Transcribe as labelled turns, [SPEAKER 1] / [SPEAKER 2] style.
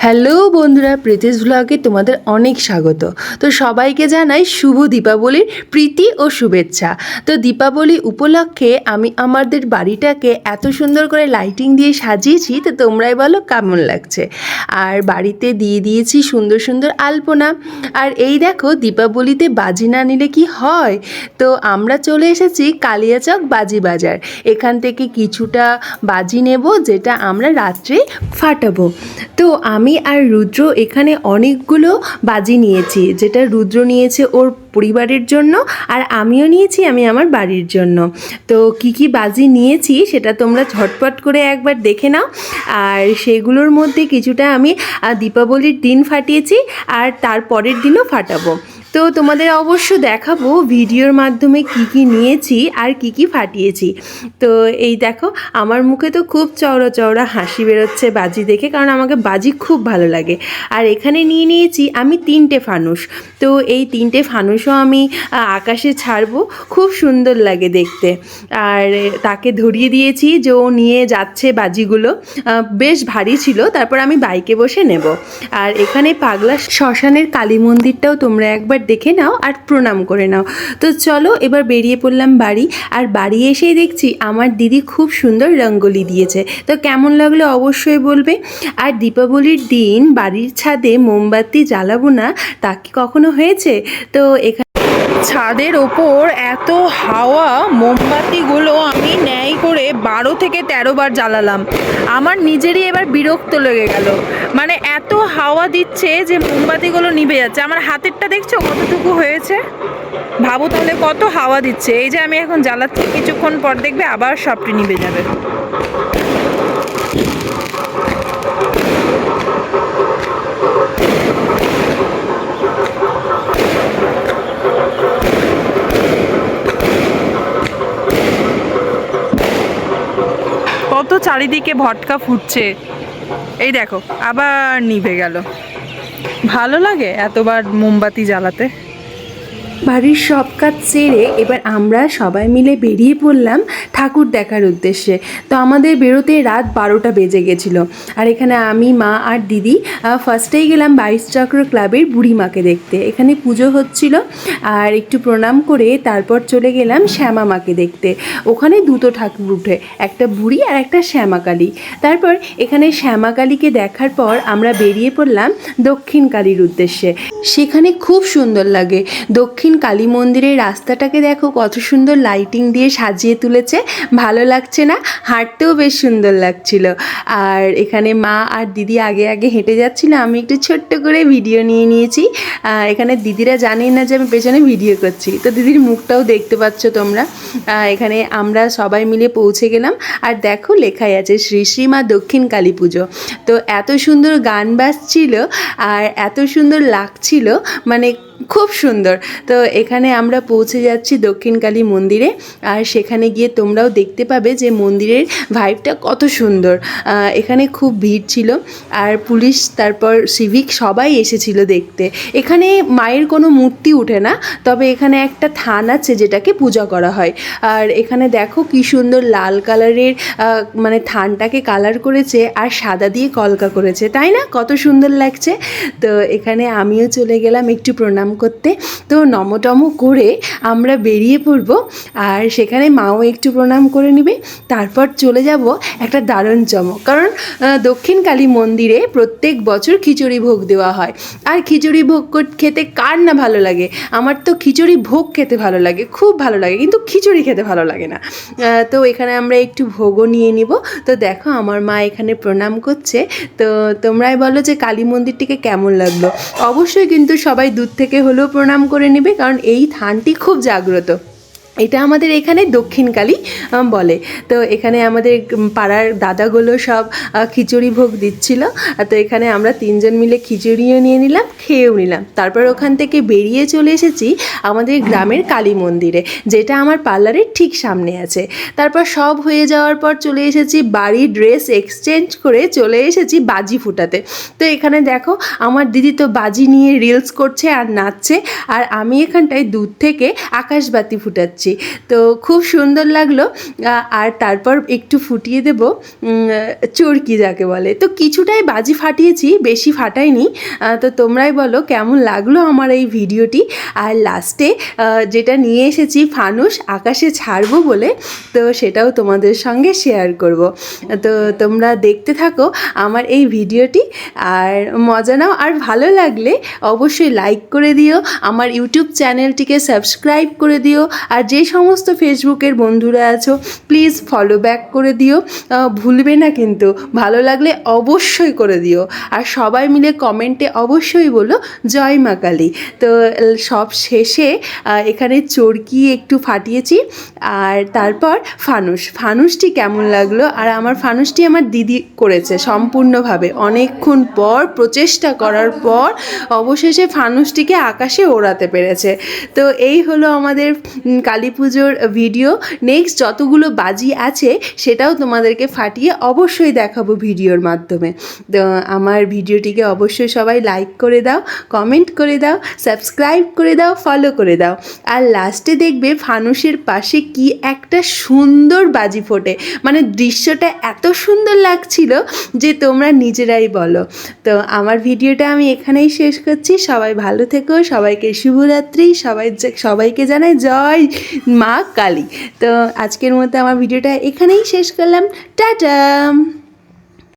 [SPEAKER 1] Hello বন্ধুরা, প্রীতিস ব্লগে তোমাদের অনেক স্বাগত। তো সবাইকে জানাই শুভ দীপাবলির প্রীতি ও শুভেচ্ছা। তো দীপাবলি উপলক্ষে আমি আমাদের বাড়িটাকে এত সুন্দর করে লাইটিং দিয়ে সাজিয়েছি, তো তোমরাই বলো কেমন লাগছে। আর বাড়িতে দিয়ে দিয়েছি সুন্দর সুন্দর আলপনা। আর এই দেখো, দীপাবলিতে বাজি না নিলে কি হয়। তো আমরা চলে এসেছি কালিয়াচক বাজি বাজার। এখান থেকে কিছুটা বাজি নেব, যেটা আমরা রাত্রে ফাটাবো। তো আমি আর রুদ্র এখানে অনেকগুলো বাজি নিয়েছি, যেটা রুদ্র নিয়েছে ওর পরিবারের জন্য, আর আমিও নিয়েছি আমি আমার বাড়ির জন্য। তো কি কি বাজি নিয়েছি সেটা তোমরা ঝটপট করে একবার দেখে নাও। আর সেগুলোর মধ্যে কিছুটা আমি দীপাবলির দিন ফাটিয়েছি, আর তার পরের দিনও ফাটাবো। তো তোমাদের অবশ্য দেখাবো ভিডিওর মাধ্যমে কি কি নিয়েছি আর কি কি ফাটিয়েছি। তো এই দেখো, আমার মুখে তো খুব চওড়া চওড়া হাসি বেরোচ্ছে বাজি দেখে, কারণ আমাকে বাজি খুব ভালো লাগে। আর এখানে নিয়ে নিয়েছি আমি 3টে ফানুস। তো এই 3টে ফানুসও আমি আকাশে ছাড়বো, খুব সুন্দর লাগে দেখতে। আর তাকে ধরিয়ে দিয়েছি যে ও নিয়ে যাচ্ছে বাজিগুলো, বেশ ভারী ছিল, তারপর আমি বাইকে বসে নেব। আর এখানে পাগলা শ্মশানের কালী মন্দিরটাও তোমরা একবার দেখে নাও আর প্রণাম করে নাও। তো চলো এবার বেরিয়ে পড়লাম বাড়ি। আর বাড়ি এসেই দেখছি আমার দিদি খুব সুন্দর রঙ্গোলি দিয়েছে। তো কেমন লাগলো অবশ্যই বলবে। আর দীপাবলির দিন বাড়ির ছাদে মোমবাতি জ্বালাবো না, তা কি কখনো হয়েছে? তো এখানে ছাদের ওপর এত হাওয়া, মোমবাতিগুলো আমি ন্যায় করে 12 থেকে 13 বার জ্বালালাম। আমার নিজেরই এবার বিরক্ত লেগে গেল, মানে এত হাওয়া দিচ্ছে যে মোমবাতিগুলো নিভে যাচ্ছে। আমার হাতেরটা দেখছো কতটুকু হয়েছে, ভাবো তাহলে কত হাওয়া দিচ্ছে। এই যে আমি এখন জ্বালাচ্ছি, কিছুক্ষণ পর দেখবে আবার সবটি নিভে যাবে। কত চারিদিকে ভটকা ফুটছে, এই দেখো আবার নিভে গেল। ভালো লাগে এতবার মোমবাতি জ্বালাতে। বাড়ির সব কাজ সেরে এবার আমরা সবাই মিলে বেরিয়ে পড়লাম ঠাকুর দেখার উদ্দেশ্যে। তো আমাদের বেরোতে রাত 12টা বেজে গেছিলো। আর এখানে আমি, মা আর দিদি ফার্স্টেই গেলাম 22 চক্র ক্লাবের বুড়িমাকে দেখতে। এখানে পুজো হচ্ছিল, আর একটু প্রণাম করে তারপর চলে গেলাম শ্যামা মাকে দেখতে। ওখানে দুটো ঠাকুর উঠে, একটা বুড়ি আর একটা শ্যামাকালী। তারপর এখানে শ্যামাকালীকে দেখার পর আমরা বেরিয়ে পড়লাম দক্ষিণ কালীর উদ্দেশ্যে। সেখানে খুব সুন্দর লাগে। দক্ষিণ কালী মন্দিরের রাস্তাটাকে দেখো কত সুন্দর লাইটিং দিয়ে সাজিয়ে তুলেছে, ভালো লাগছে না? হাঁটতেও বেশ সুন্দর লাগছিল। আর এখানে মা আর দিদি আগে আগে হেঁটে যাচ্ছিল, আমি একটু ছোট্ট করে ভিডিও নিয়ে নিয়েছি। এখানে দিদিরা জানেই না যে আমি পেছনে ভিডিও করছি, তো দিদির মুখটাও দেখতে পাচ্ছ তোমরা। এখানে আমরা সবাই মিলে পৌঁছে গেলাম। আর দেখো লেখাই আছে শ্রী শ্রী মা দক্ষিণ কালী পুজো। তো এত সুন্দর গান বাজছিল আর এত সুন্দর লাগছিল, মানে খুব সুন্দর। তো এখানে আমরা পৌঁছে যাচ্ছি দক্ষিণ কালী মন্দিরে। আর সেখানে গিয়ে তোমরাও দেখতে পাবে যে মন্দিরের ভাইবটা কত সুন্দর। এখানে খুব ভিড় ছিল, আর পুলিশ তারপর সিভিক সবাই এসেছিল দেখতে। এখানে মায়ের কোনো মূর্তি উঠে না, তবে এখানে একটা থান আছে যেটাকে পূজা করা হয়। আর এখানে দেখো কি সুন্দর লাল কালারের মানে থানটাকে কালার করেছে, আর সাদা দিয়ে কলকা করেছে, তাই না? কত সুন্দর লাগছে। তো এখানে আমিও চলে গেলাম একটু প্রণাম করতে। তো নমটম করে আমরা বেরিয়ে পড়ব, আর সেখানে মাও একটু প্রণাম করে নেবে। তারপর চলে যাব একটা দারুণ চমক, কারণ দক্ষিণ কালী মন্দিরে প্রত্যেক বছর খিচুড়ি ভোগ দেওয়া হয়। আর খিচুড়ি ভোগ খেতে কার না ভালো লাগে? আমার তো খিচুড়ি ভোগ খেতে ভালো লাগে, খুব ভালো লাগে, কিন্তু খিচুড়ি খেতে ভালো লাগে না। তো এখানে আমরা একটু ভোগও নিয়ে নিব। তো দেখো আমার মা এখানে প্রণাম করছে। তো তোমরাই বলো যে কালী মন্দিরটিকে কেমন লাগলো। অবশ্যই কিন্তু সবাই দূর থেকে হলেও প্রণাম করে নেবে, কারণ এই থানটি খুব জাগ্রত। এটা আমাদের এখানে দক্ষিণ কালী বলে। তো এখানে আমাদের পাড়ার দাদাগুলো সব খিচুড়ি ভোগ দিচ্ছিল। তো এখানে আমরা 3জন মিলে খিচুড়িও নিয়ে নিলাম, খেয়েও নিলাম। তারপর ওখান থেকে বেরিয়ে চলে এসেছি আমাদের গ্রামের কালী মন্দিরে, যেটা আমার পার্লারের ঠিক সামনে আছে। তারপর সব হয়ে যাওয়ার পর চলে এসেছি বাড়ি, ড্রেস এক্সচেঞ্জ করে চলে এসেছি বাজি ফুটাতে। তো এখানে দেখো আমার দিদি তো বাজি নিয়ে রিলস করছে আর নাচছে, আর আমি এখানটায় দূর থেকে আকাশবাতি ফুটাচ্ছি।
[SPEAKER 2] ফাটিয়েছি। তো খুব সুন্দর লাগলো। আর তারপর একটু ফুটিয়ে দেব চরকি যাকে বলে। তো কিছুটাই বাজি ফাটিয়েছি, বেশি ফাটাইনি। তো তোমরাই বলো কেমন লাগলো আমার এই ভিডিওটি। আর লাস্টে যেটা নিয়ে এসেছি ফানুস আকাশে ছাড়বো বলে, তো সেটাও তোমাদের সঙ্গে শেয়ার করব। তো তোমরা দেখতে থাকো আমার এই ভিডিওটি আর মজা নাও। আর ভালো লাগলে অবশ্যই লাইক করে দিও, আমার ইউটিউব চ্যানেলটিকে সাবস্ক্রাইব করে দিও। আর যে সমস্ত ফেসবুকের বন্ধুরা আছো প্লিজ ফলো ব্যাক করে দিও, ভুলবে না কিন্তু। ভালো লাগলে অবশ্যই করে দিও। আর সবাই মিলে কমেন্টে অবশ্যই বলো জয় মা কালী। তো সব শেষে এখানে চরকি একটু ফাটিয়েছি আর তারপর ফানুসটি কেমন লাগলো। আর আমার ফানুসটি আমার দিদি করেছে সম্পূর্ণভাবে, অনেকক্ষণ পর প্রচেষ্টা করার পর অবশেষে ফানুসটিকে আকাশে ওড়াতে পেরেছে। তো এই হলো আমাদের কালী পুজোর ভিডিও। নেক্সট যতগুলো বাজি আছে সেটাও তোমাদেরকে ফাটিয়ে অবশ্যই দেখাবো ভিডিওর মাধ্যমে। তো আমার ভিডিওটিকে অবশ্যই সবাই লাইক করে দাও, কমেন্ট করে দাও, সাবস্ক্রাইব করে দাও, ফলো করে দাও। আর লাস্টে দেখবে ফানুসের পাশে কি একটা সুন্দর বাজি ফোটে, মানে দৃশ্যটা এত সুন্দর লাগছিল যে তোমরা নিজেরাই বলো। তো আমার ভিডিওটা আমি এখানেই শেষ করছি। সবাই ভালো থেকো, সবাইকে শুভরাত্রি, সবাইকে জানাই জয় মা কালী। তো আজকের মতো আমার ভিডিওটা এখানেই শেষ করলাম। টাটা।